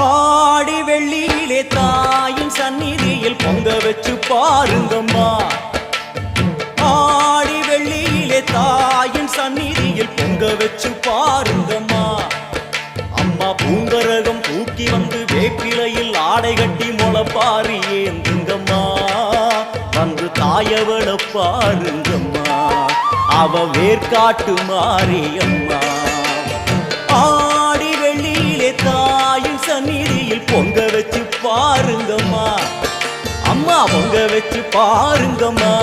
ஆடி வெள்ளியிலே தாயின் சந்நிதியில் பொங்க வச்சு பாருங்கம்மா. ஆடி வெள்ளியிலே தாயின் சந்நிதியில் பொங்க வச்சு பாருங்கம்மா. அம்மா பூங்கரகம் தூக்கி வந்து வேப்பிலையில் ஆடை கட்டி முளைப்பாரி ஏந்துங்கம்மா. வந்து தாயவள பாருங்கம்மா, அவ வேர்காட்டு மாரியம்மா. ஆடி வெள்ளியிலே தாயின் சந்நிதியில் பொங்க வச்சு பாருங்கம்மா. அம்மா பொங்க வச்சு பாருங்கம்மா.